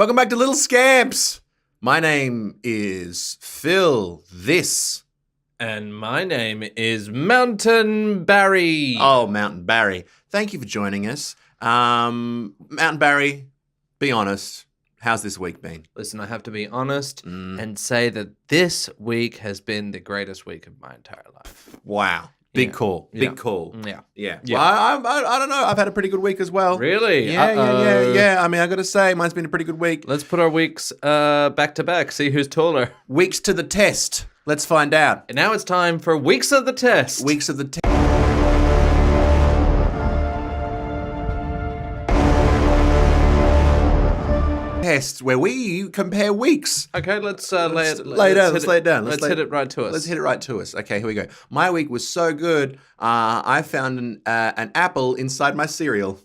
Welcome back to Little Scamps. My name is Phil. This. And my name is Mountain Barry. Oh, Mountain Barry. Thank you for joining us. Mountain Barry, be honest. How's this week been? Listen, I have to be honest and say that this week has been the greatest week of my entire life. Wow. Big call. Big call. Yeah. Yeah. Well, I don't know. I've had a pretty good week as well. Really? Yeah. I mean, I got to say, mine's been a pretty good week. Let's put our weeks back to back, see who's taller. Weeks to the test. Let's find out. And now it's time for Weeks of the Test. Weeks of the test. Test where we compare weeks. Okay, let's lay it down. Let's hit it right to us. Let's hit it right to us. Okay, here we go. My week was so good. I found an apple inside my cereal.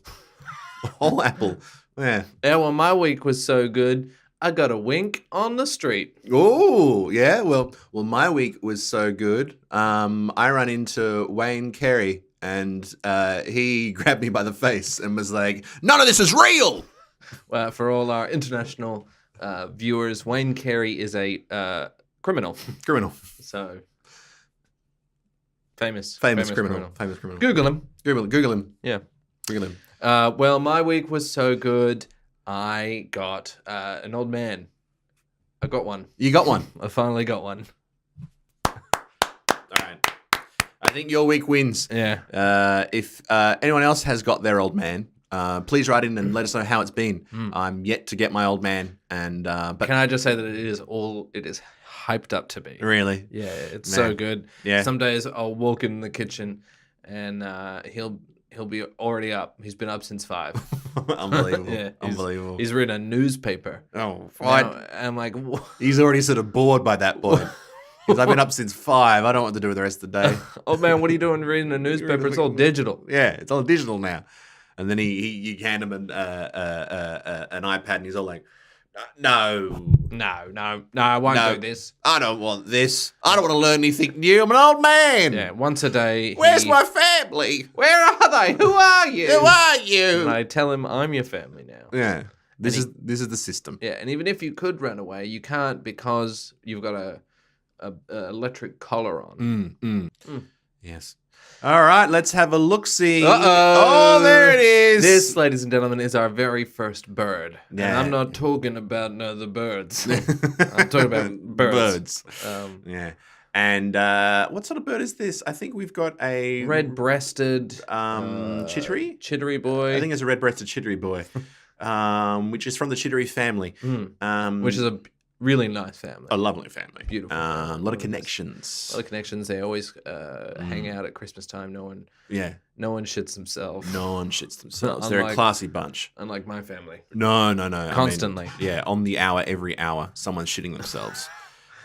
A whole apple. Yeah. Yeah, well, my week was so good. I got a wink on the street. Oh, yeah. Well, my week was so good. I ran into Wayne Carey and he grabbed me by the face and was like, "None of this is real." For all our international viewers, Wayne Carey is a criminal. Criminal. So famous criminal. Google him. Google him. Yeah. Google him. Well, my week was so good. I got an old man. I got one. You got one. I finally got one. All right. I think your week wins. Yeah. If anyone else has got their old man, please write in and let us know how it's been. I'm yet to get my old man, and but can I just say that it is hyped up to be. Really? Yeah, it's so good. Yeah. Some days I'll walk in the kitchen and he'll be already up. He's been up since 5. Unbelievable. Yeah, Unbelievable. He's reading a newspaper. Oh, I'm like, he's already sort of bored by that point. Because I've been up since 5. I don't know what to do with the rest of the day. Oh man, what are you doing reading a newspaper? It's all digital. Yeah, it's all digital now. And then you hand him an iPad, and he's all like, "No, I won't do this. I don't want this. I don't want to learn anything new. I'm an old man. Yeah, once a day. Where's my family? Where are they? Who are you? Who are you?" And I tell him I'm your family now. Yeah, this is the system. Yeah, and even if you could run away, you can't because you've got a electric collar on. Yes. All right, let's have a look-see. Uh-oh. Oh, there it is. This, ladies and gentlemen, is our very first bird. Yeah. And I'm not talking about the birds. I'm talking about birds. Yeah. And what sort of bird is this? I think we've got a red-breasted chittery? Chittery boy. I think it's a red-breasted chittery boy, which is from the chittery family. Which is a really nice family. A lovely family. Beautiful. A lot of connections. A lot of connections. They always hang out at Christmas time. No one shits themselves. No one shits themselves. They're a classy bunch. Unlike my family. No. Constantly. I mean, on the hour, every hour, someone's shitting themselves.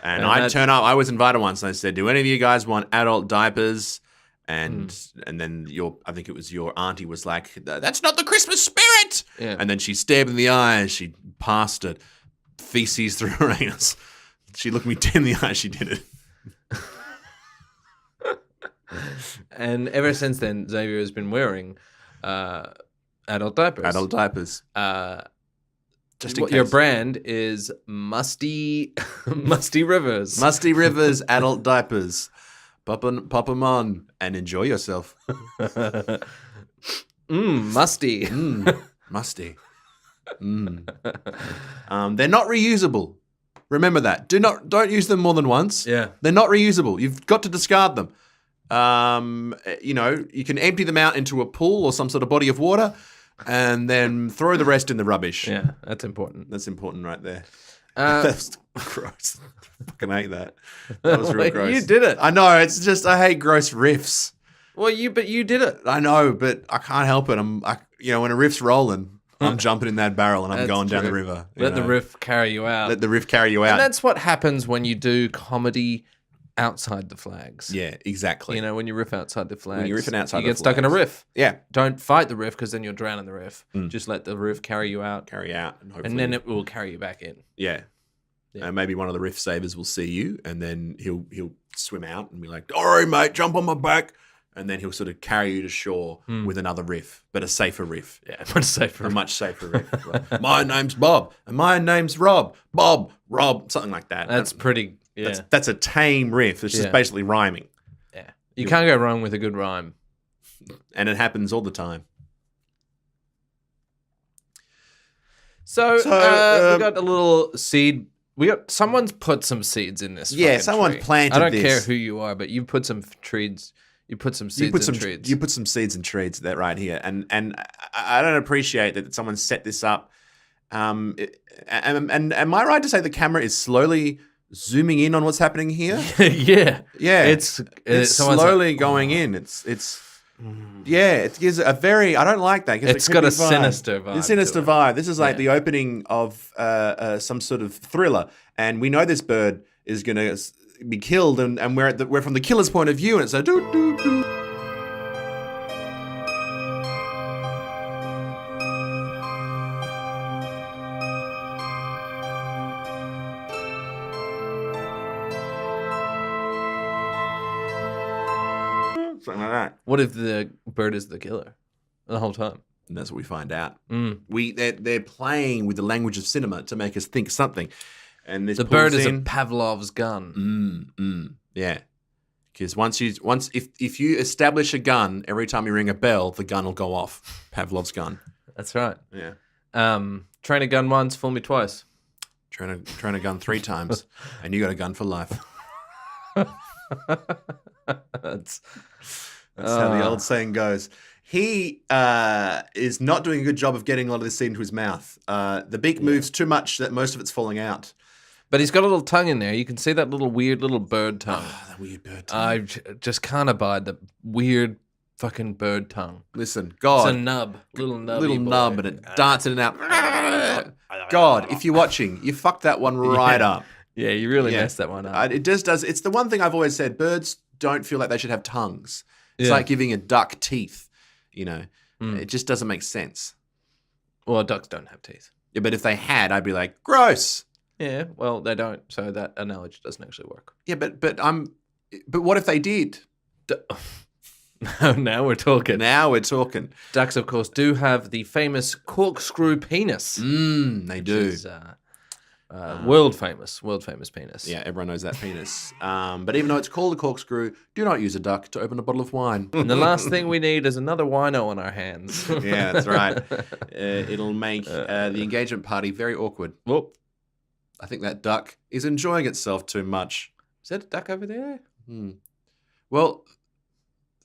And I'd turn up. I was invited once, and I said, "Do any of you guys want adult diapers?" And then I think it was your auntie was like, "That's not the Christmas spirit." Yeah. And then she stared in the eye. She passed it. Feces through her anus. She looked me dead in the eye. She did it. And ever since then, Xavier has been wearing adult diapers. Adult diapers. Just in case. Your brand is Musty Rivers. Musty Rivers adult diapers. Pop 'em on and enjoy yourself. Musty. Musty. They're not reusable. Remember that. Don't use them more than once. Yeah. They're not reusable. You've got to discard them. You can empty them out into a pool or some sort of body of water and then throw the rest in the rubbish. Yeah, that's important. That's important right there. That's gross. I fucking hate that. That was real gross. You did it. I know. It's just I hate gross riffs. Well, but you did it. I know, but I can't help it. When a riff's rolling, I'm jumping in that barrel and I'm going down the river. Let the riff carry you out. Let the riff carry you out. And that's what happens when you do comedy outside the flags. Yeah, exactly. When you riff outside the flags. When you're riffing outside you get stuck in a riff. Yeah. Don't fight the riff because then you'll drown in the riff. Just let the riff carry you out. Carry out. And hopefully... And then it will carry you back in. Yeah. And maybe one of the riff savers will see you and then he'll swim out and be like, "All right, mate, jump on my back." and then he'll sort of carry you to shore with another riff, but a safer riff. Yeah, much safer. A much safer riff. Like, my name's Bob, and my name's Rob. Bob, Rob, something like that. That's pretty. Yeah, that's a tame riff. It's just basically rhyming. Yeah, you can't go wrong with a good rhyme, and it happens all the time. So we got a little seed. Someone's put some seeds in this. Yeah, someone tree. planted. I don't this. care who you are, but you put some trees. You put some seeds in trees. You put some seeds in trees that right here, and I don't appreciate that someone set this up. And am I right to say the camera is slowly zooming in on what's happening here? Yeah. It's slowly going in. It gives a very. I don't like that. It's got a sinister vibe. A sinister vibe. This is like the opening of some sort of thriller, and we know this bird is going to be killed, and we're from the killer's point of view, and it's a doo doo doo. Something like that. What if the bird is the killer the whole time? And that's what we find out. They're playing with the language of cinema to make us think something. And this the bird is a Pavlov's gun. Yeah, because if you establish a gun every time you ring a bell, the gun will go off. Pavlov's gun. That's right. Yeah. Train a gun once, fool me twice. Train a gun 3 times, and you got a gun for life. That's how the old saying goes. He is not doing a good job of getting a lot of this seed into his mouth. The beak moves too much that most of it's falling out. But he's got a little tongue in there. You can see that little weird little bird tongue. That weird bird tongue. I just can't abide the weird fucking bird tongue. Listen, God. It's a nub. Little nub, and it darts in and out. God, if you're watching, you fucked that one right up. Yeah, you really messed that one up. It just does. It's the one thing I've always said. Birds don't feel like they should have tongues. It's like giving a duck teeth. It just doesn't make sense. Well, ducks don't have teeth. Yeah, but if they had, I'd be like, gross. Yeah, well, they don't, so that analogy doesn't actually work. Yeah, but what if they did? Now we're talking. Ducks, of course, do have the famous corkscrew penis. They do. Is, world famous penis. Yeah, everyone knows that penis. But even though it's called a corkscrew, do not use a duck to open a bottle of wine. And the last thing we need is another wino on our hands. Yeah, that's right. It'll make the engagement party very awkward. Whoop. I think that duck is enjoying itself too much. Is that a duck over there? Well,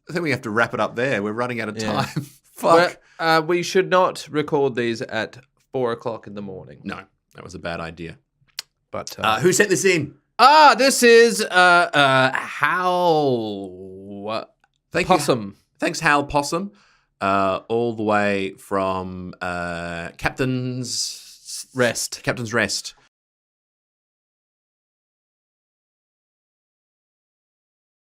I think we have to wrap it up there. We're running out of time. Fuck. Well, we should not record these at 4 o'clock in the morning. No, that was a bad idea. But who sent this in? This is Hal Possum. Thanks, Hal Possum. All the way from Captain's Rest.